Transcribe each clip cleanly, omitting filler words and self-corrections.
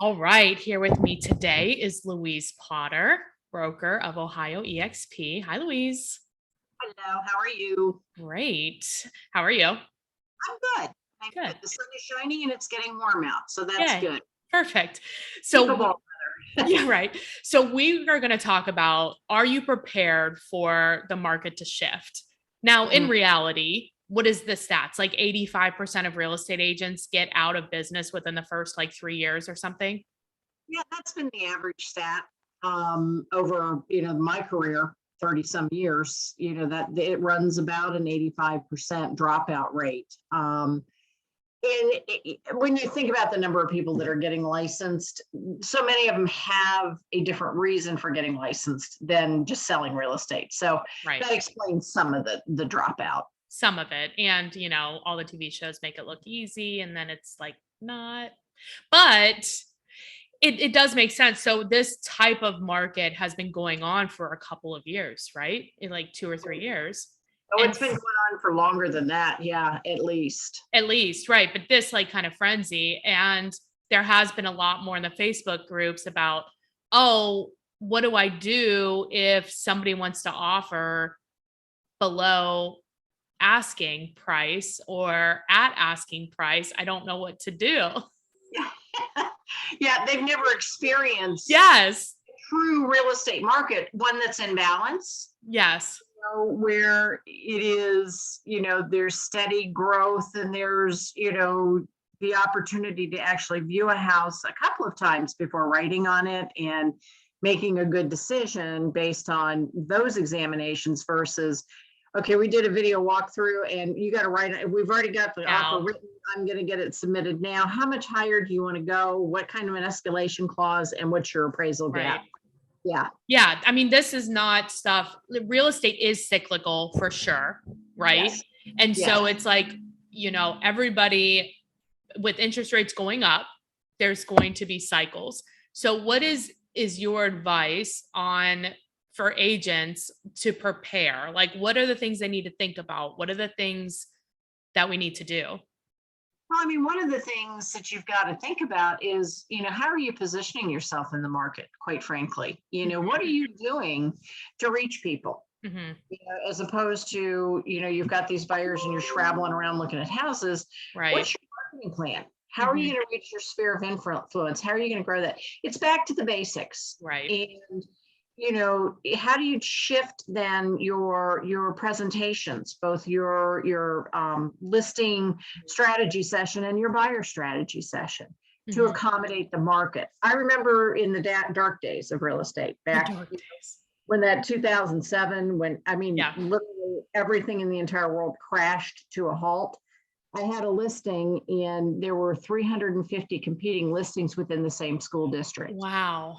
All right, here with me today is Louise Potter, broker of Ohio EXP. Hi, Louise. Hello, how are you? Great. How are you? I'm good. I'm Good. good. The sun is shining and it's getting warm out, so that's Yay. good. Perfect. So, Capable. yeah, right. So, we are going to talk about, are you prepared for the market to shift? Now, in Mhm. reality, what is the stats? Like 85% of real estate agents get out of business within the first like 3 years or something. Yeah, that's been the average stat over my career, 30 some years. That it runs about an 85% dropout rate. When you think about the number of people that are getting licensed, so many of them have a different reason for getting licensed than just selling real estate. So Right. that explains some of the dropout. Some of it. And, all the TV shows make it look easy and then it's like not. But it does make sense. So this type of market has been going on for a couple of years, right? In like 2 or 3 years. Oh, And it's been going on for longer than that. Yeah, at least. at least, right. But this like kind of frenzy. And there has been a lot more in the Facebook groups about, oh, what do I do if somebody wants to offer below asking price or at asking price? I don't know what to do. Yeah. Yeah, they've never experienced Yes. a true real estate market, one that's in balance, Yes. where it is, there's steady growth and there's, the opportunity to actually view a house a couple of times before writing on it and making a good decision based on those examinations versus, okay, we did a video walkthrough and you got to write it. We've already got the offer written. I'm going to get it submitted now. How much higher do you want to go? What kind of an escalation clause and what's your appraisal gap? Right. Yeah. Yeah. I mean, this is not stuff. Real estate is cyclical for sure. Right. Yes. And so Yes. it's like, everybody with interest rates going up, there's going to be cycles. So what is your advice on for agents to prepare? Like, what are the things they need to think about? What are the things that we need to do? Well, I mean, one of the things that you've got to think about is, how are you positioning yourself in the market, quite frankly? What are you doing to reach people? Mm-hmm. As opposed to, you've got these buyers and you're scrabbling around looking at houses. Right. What's your marketing plan? How are you going to reach your sphere of influence? How are you going to grow that? It's back to the basics. Right. And how do you shift then your presentations, both your listing strategy session and your buyer strategy session to accommodate the market? I remember in the dark days of real estate back when that 2007, when literally everything in the entire world crashed to a halt. I had a listing and there were 350 competing listings within the same school district. Wow.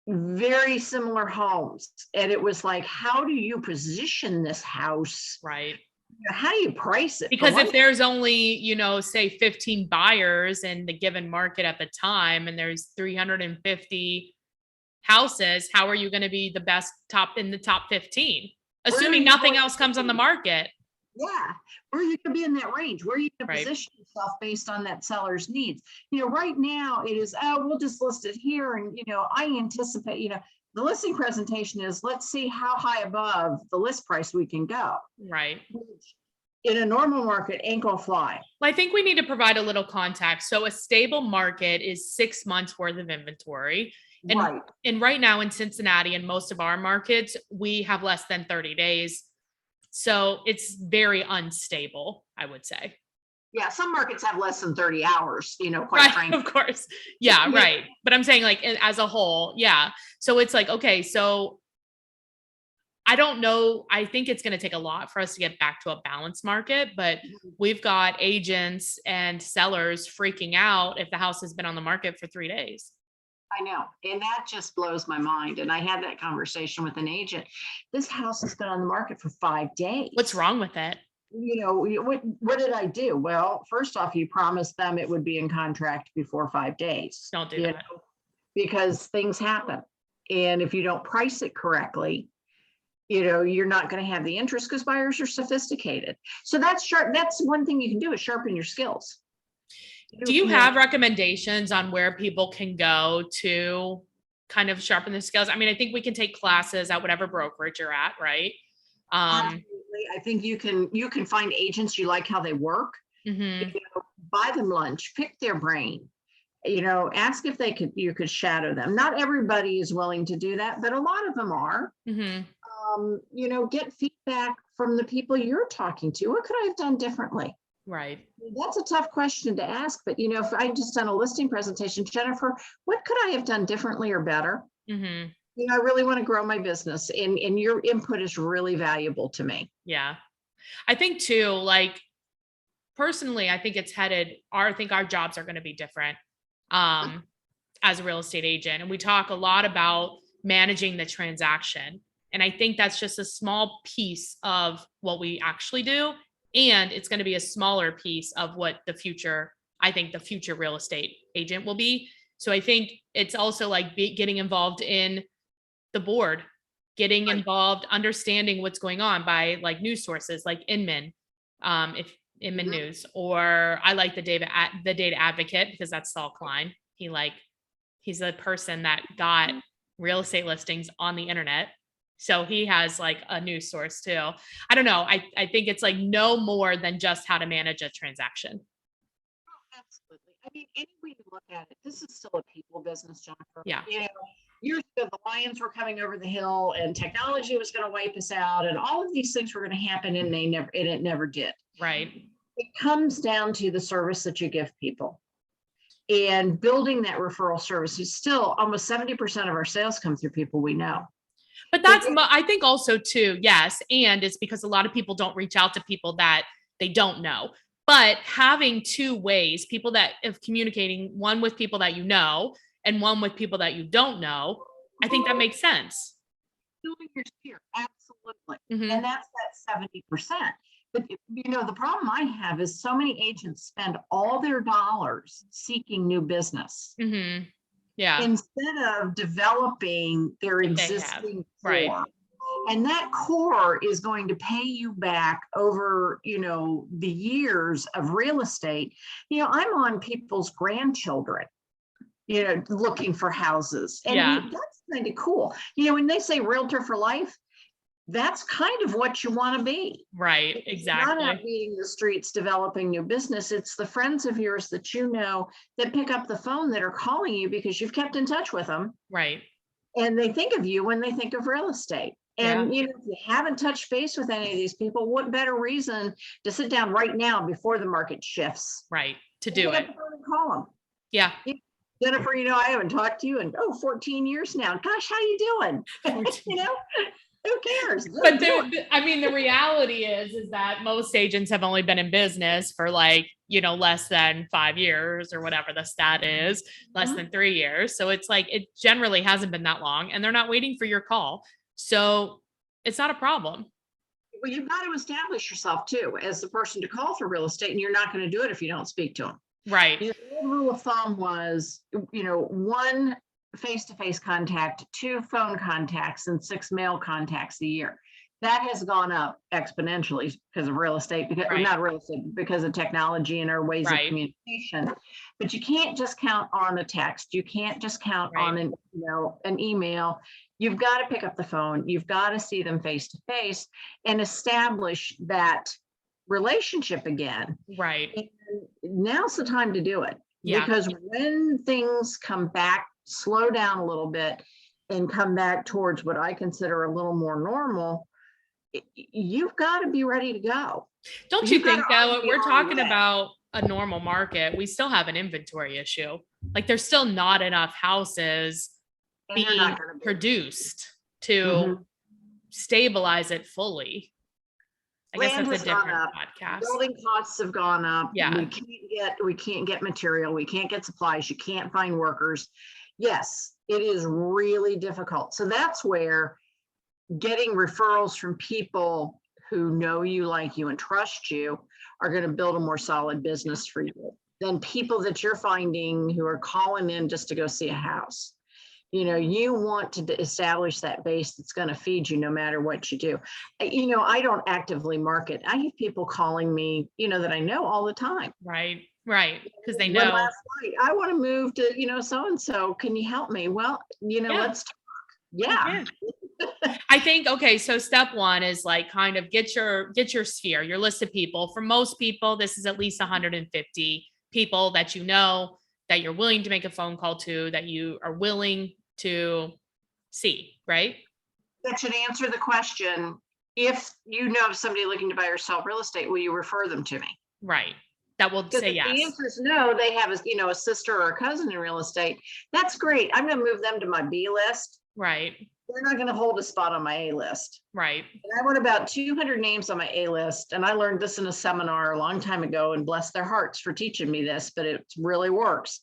Very similar homes. And it was like, how do you position this house? Right. How do you price it? Because if there's only, say 15 buyers in the given market at the time, and there's 350 houses, how are you going to be the best in the top 15? Assuming nothing else comes on the market. Yeah. Where are you going to be in that range? Where are you going to position yourself based on that seller's needs? Right now it is, we'll just list it here. And, I anticipate, the listing presentation is, let's see how high above the list price we can go. Right. Which in a normal market ain't gonna fly. Well, I think we need to provide a little context. So a stable market is 6 months worth of inventory. And right now in Cincinnati and most of our markets, we have less than 30 days. So it's very unstable, I would say. Yeah, some markets have less than 30 hours, quite frankly. Of course. Yeah, right. But I'm saying like as a whole, yeah. So it's like, okay, so I don't know. I think it's going to take a lot for us to get back to a balanced market, but we've got agents and sellers freaking out if the house has been on the market for 3 days. I know. And that just blows my mind. And I had that conversation with an agent. This house has been on the market for 5 days. What's wrong with it? What did I do? Well, first off, you promised them it would be in contract before 5 days. Don't do that. Because things happen. And if you don't price it correctly, you're not going to have the interest because buyers are sophisticated. So that's sharp. That's one thing you can do is sharpen your skills. Do you have recommendations on where people can go to kind of sharpen the skills? I mean, I think we can take classes at whatever brokerage you're at, right? Absolutely. I think you can find agents you like how they work. Mhm. Buy them lunch, pick their brain. Ask if you could shadow them. Not everybody is willing to do that, but a lot of them are. Mhm. Get feedback from the people you're talking to. What could I have done differently? Right. That's a tough question to ask, but if I just done a listing presentation, Jennifer, what could I have done differently or better? Mhm. I really want to grow my business, and your input is really valuable to me. Yeah. I think too, like personally, I think I think our jobs are going to be different as a real estate agent. And we talk a lot about managing the transaction. And I think that's just a small piece of what we actually do. And it's going to be a smaller piece of what I think the future real estate agent will be. So I think it's also like getting involved in the board, getting Right. involved, understanding what's going on by like news sources like Inman, if Inman Mhm. News, or I like the Data Advocate because that's Saul Klein. He's the person that got real estate listings on the internet. So he has like a news source too. I don't know. I think it's like no more than just how to manage a transaction. Absolutely. I mean, any way you look at it, this is still a people business, Jennifer. Yeah. Years ago, the lions were coming over the hill, and technology was going to wipe us out, and all of these things were going to happen, and it never did. Right. It comes down to the service that you give people. And building that referral service is still almost 70% of our sales come through people we know. But I think also too, yes. And it's because a lot of people don't reach out to people that they don't know. But having two ways, people that of communicating, one with people that you know and one with people that you don't know, I think that makes sense. Building your sphere, absolutely. Mhm. And that's that 70%. But the problem I have is so many agents spend all their dollars seeking new business Mhm. Yeah. instead of developing their That they have. existing Right. core. And that core is going to pay you back over, the years of real estate. I'm on people's grandchildren, looking for houses. And Yeah. that's kind of cool. When they say realtor for life, that's kind of what you want to be. Right. You're not out Exactly. beating the streets developing new business. It's the friends of yours that that pick up the phone that are calling you because you've kept in touch with them. Right. And they think of you when they think of real estate. Yeah. And if you haven't touched base with any of these people, what better reason to sit down right now before the market shifts? Right. To do it. And call them. Yeah. Jennifer, I haven't talked to you in 14 years now. Gosh, how you doing? Who cares? But the reality is that most agents have only been in business for like, less than 5 years or whatever the stat is, less than 3 years. So it's like, it generally hasn't been that long and they're not waiting for your call. So it's not a problem. Well, you've got to establish yourself too as the person to call for real estate, and you're not going to do it if you don't speak to them. Right. The old rule of thumb was, 1 face-to-face contact, 2 phone contacts, and 6 mail contacts a year. That has gone up exponentially because of real estate, not real estate, because of technology and our ways of communication. But you can't just count on a text. You can't just count on an email. You've got to pick up the phone. You've got to see them face to face and establish that relationship again. Right. And now's the time to do it. Yeah. Because when things come back, slow down a little bit and come back towards what I consider a little more normal, you've got to be ready to go. Don't you think though, we're talking about a normal market, we still have an inventory issue. Like there's still not enough houses being produced to stabilize it fully. I guess that's a different podcast. Building costs have gone up. Yeah. We can't get material. We can't get supplies. You can't find workers. Yes, it is really difficult. So that's where getting referrals from people who know you, like you, and trust you are going to build a more solid business for you than people that you're finding who are calling in just to go see a house. You want to establish that base that's going to feed you no matter what you do. I don't actively market. I have people calling me, that I know all the time. Right. Right. Because they When know. last night, I want to move to, so-and-so, can you help me? Well, Yeah, let's talk. you Yeah. can. I think, okay, so step one is like kind of get your sphere, your list of people. For most people, this is at least 150 people that you know, that you're willing to make a phone call to, that you are willing to see, right? That should answer the question. If you know of somebody looking to buy or sell real estate, will you refer them to me? Right. That will Because say if the yes. answer is no, they have a sister or a cousin in real estate. That's great. I'm going to move them to my B list. Right. They're not going to hold a spot on my A list. Right. And I want about 200 names on my A list. And I learned this in a seminar a long time ago, and bless their hearts for teaching me this, but it really works.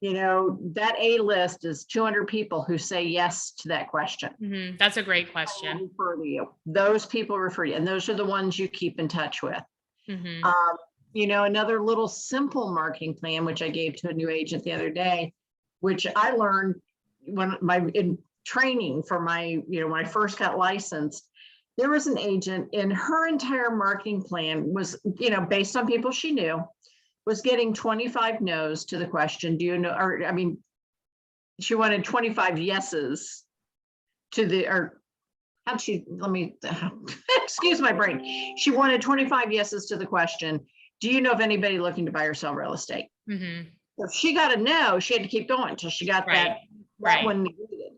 That A list is 200 people who say yes to that question. That's a great I will question. refer to you. Those people refer you, and those are the ones you keep in touch with. Hmm. Another little simple marketing plan, which I gave to a new agent the other day, which I learned in training for when I first got licensed. There was an agent, and her entire marketing plan was, based on people she knew, was getting 25 no's to the question, do you know, or I mean, she wanted 25 yeses to the, or how'd she, let me, excuse my brain. She wanted 25 yeses to the question, do you know of anybody looking to buy or sell real estate? Hmm. If she got a no, she had to keep going until she got Right. that one negated.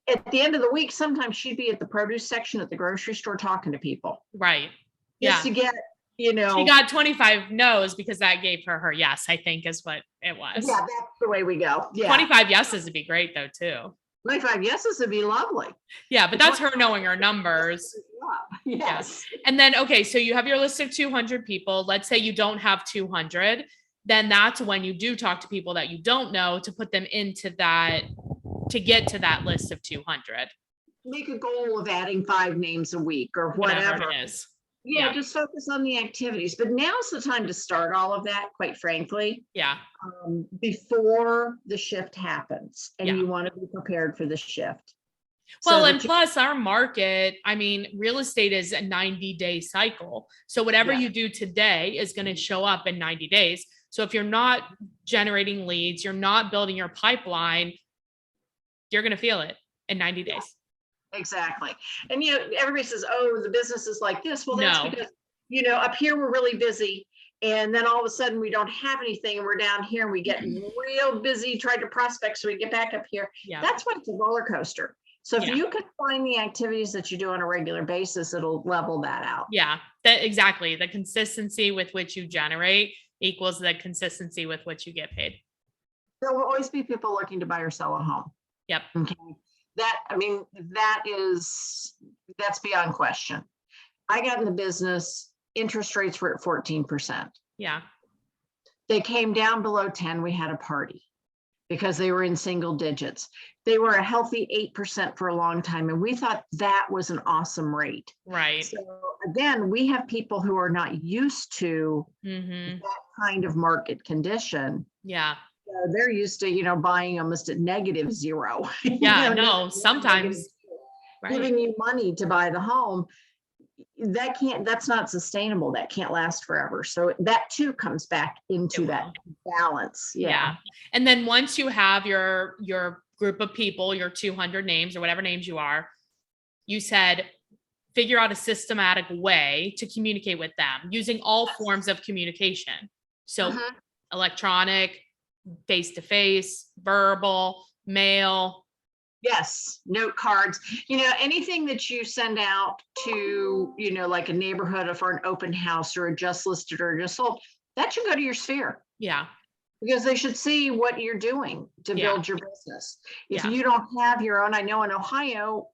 At the end of the week, sometimes she'd be at the produce section at the grocery store talking to people. Right. Just Yeah. to get, She got 25 no's because that gave her yes, I think is what it was. Yeah, that's the way we go. Yeah. 25 yeses would be great though, too. 25 yeses would be lovely. Yeah, but that's her knowing her numbers. Yes. Yeah. And then, okay, so you have your list of 200 people. Let's say you don't have 200. Then that's when you do talk to people that you don't know to put them into that, to get to that list of 200. Make a goal of adding 5 names a week or whatever. It is. Yeah, just focus on the activities. But now's the time to start all of that, quite frankly. Yeah. Before the shift happens, and Yeah. you want to be prepared for the shift. Well, and plus our market, I mean, real estate is a 90-day cycle. So whatever you do today is going to show up in 90 days. So if you're not generating leads, you're not building your pipeline, you're going to feel it in 90 days. Exactly. And, everybody says, oh, the business is like this. Well, that's No. because, up here, we're really busy. And then all of a sudden we don't have anything, and we're down here and we get real busy trying to prospect. So we get back up here. Yeah. That's why it's a roller coaster. So if you can find the activities that you do on a regular basis, it'll level that out. Yeah, exactly. The consistency with which you generate equals the consistency with which you get paid. There will always be people looking to buy or sell a home. Yep. Okay. That's beyond question. I got in the business, interest rates were at 14%. Yeah. They came down below 10. We had a party because they were in single digits. They were a healthy 8% for a long time. And we thought that was an awesome rate. Right. So again, we have people who are not used to that kind of market condition. Yeah. They're used to, buying almost at -0. Yeah, no, sometimes giving you money to buy the home. That's not sustainable. That can't last forever. So that too comes back into that balance. Yeah. And then once you have your group of people, your 200 names or whatever names you are, you said, figure out a systematic way to communicate with them using all forms of communication. So electronic, face-to-face, verbal, mail. Yes, note cards, anything that you send out to, like a neighborhood for an open house or a just listed or just sold, that should go to your sphere. Yeah. Because they should see what you're doing to build your business. If Yeah. you don't have your own, I know in Ohio,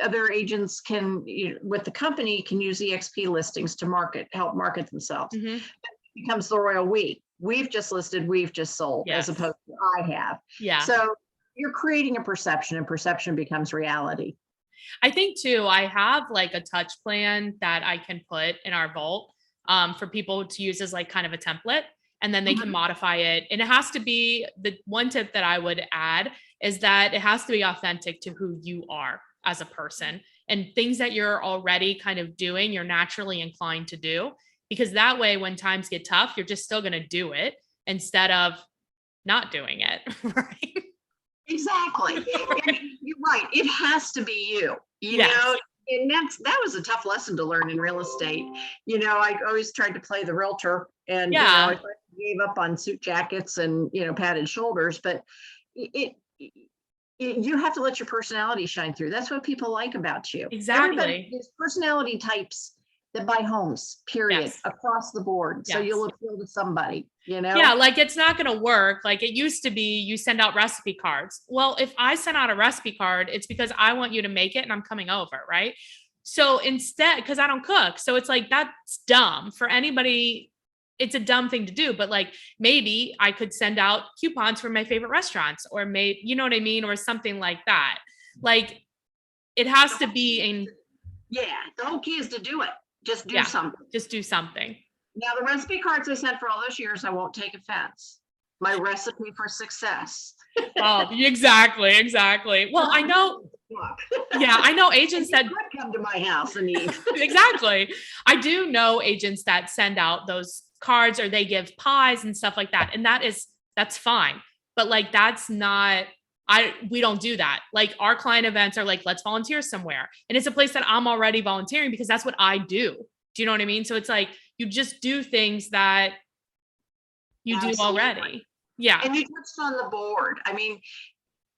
other agents can, with the company, can use EXP listings to help market themselves. It becomes the royal we. We've just listed, we've just sold, as opposed to I have. Yeah. So you're creating a perception, and perception becomes reality. I think too, I have like a touch plan that I can put in our vault for people to use as like kind of a template, and then they can modify it. And it has to be, the one tip that I would add is that it has to be authentic to who you are as a person, and things that you're already kind of doing, you're naturally inclined to do. because that way, when times get tough, you're just still going to do it instead of not doing it. Right. Exactly. And you're right. It has to be you, Yes. and that was a tough lesson to learn in real estate. I always tried to play the realtor, and, Yeah. I gave up on suit jackets and, padded shoulders, but it, you have to let your personality shine through. That's what people like about you. Everybody, Exactly. there's personality types that buy homes, period, Yes. across the board. So Yes. you'll appeal to somebody, Yeah, like it's not going to work. Like it used to be, you send out recipe cards. Well, if I send out a recipe card, it's because I want you to make it and I'm coming over, right? So instead, because I don't cook, so it's like that's dumb for anybody. It's a dumb thing to do, but like maybe I could send out coupons for my favorite restaurants, or maybe, you know what I mean, or something like that. Like it has to be in, Yeah, the whole key is to do it. Just do yeah, something. just do something. Now, the recipe cards I sent for all those years, I won't take offense. My recipe for success. Oh, exactly. Well, I know, yeah, I know agents that could come to my house and eat. exactly. I do know agents that send out those cards or they give pies and stuff like that. And that's fine. But like, that's not, we don't do that. Like our client events are like, let's volunteer somewhere. And it's a place that I'm already volunteering because that's what I do. Do you know what I mean? So it's like, you just do things that you do already. Yeah. And you touched on the board. I mean,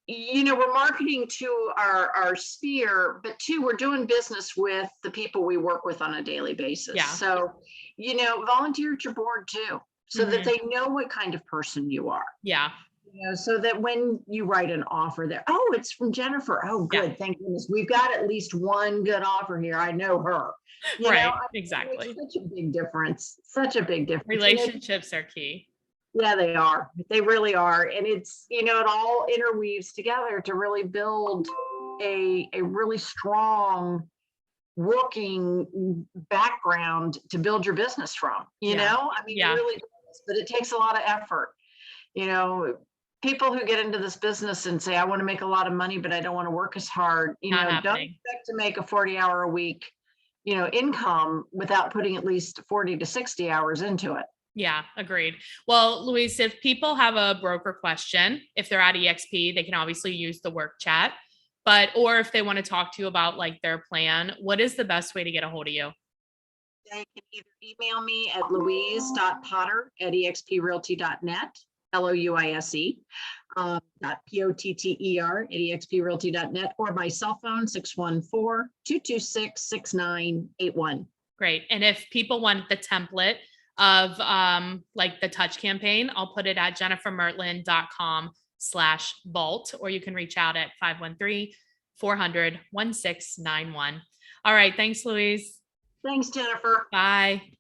we're marketing to our sphere, but too, we're doing business with the people we work with on a daily basis. Yeah. So, volunteer at your board too, so that they know what kind of person you are. Yeah. So that when you write an offer there, oh, it's from Jennifer. Oh, good. Yeah. Thank goodness. We've got at least one good offer here. I know her. Right. Exactly. It's such a big difference. Such a big difference. Relationships are key. Yeah, they are. They really are. And it's, it all interweaves together to really build a really strong working background to build your business from, I mean, it really does, but it takes a lot of effort. People who get into this business and say, I want to make a lot of money, but I don't want to work as hard, don't expect to make a 40-hour a week, income without putting at least 40 to 60 hours into it. Yeah, agreed. Well, Louise, if people have a broker question, if they're at EXP, they can obviously use the work chat, or if they want to talk to you about like their plan, what is the best way to get a hold of you? They can either email me at louise.potter@exprealty.net. LOUISE, .POTTER@exprealty.net, or my cell phone, 614-226-6981. Great. And if people want the template of like the touch campaign, I'll put it at jennifermertlin.com/vault, or you can reach out at 513-400-1691. All right. Thanks, Louise. Thanks, Jennifer. Bye.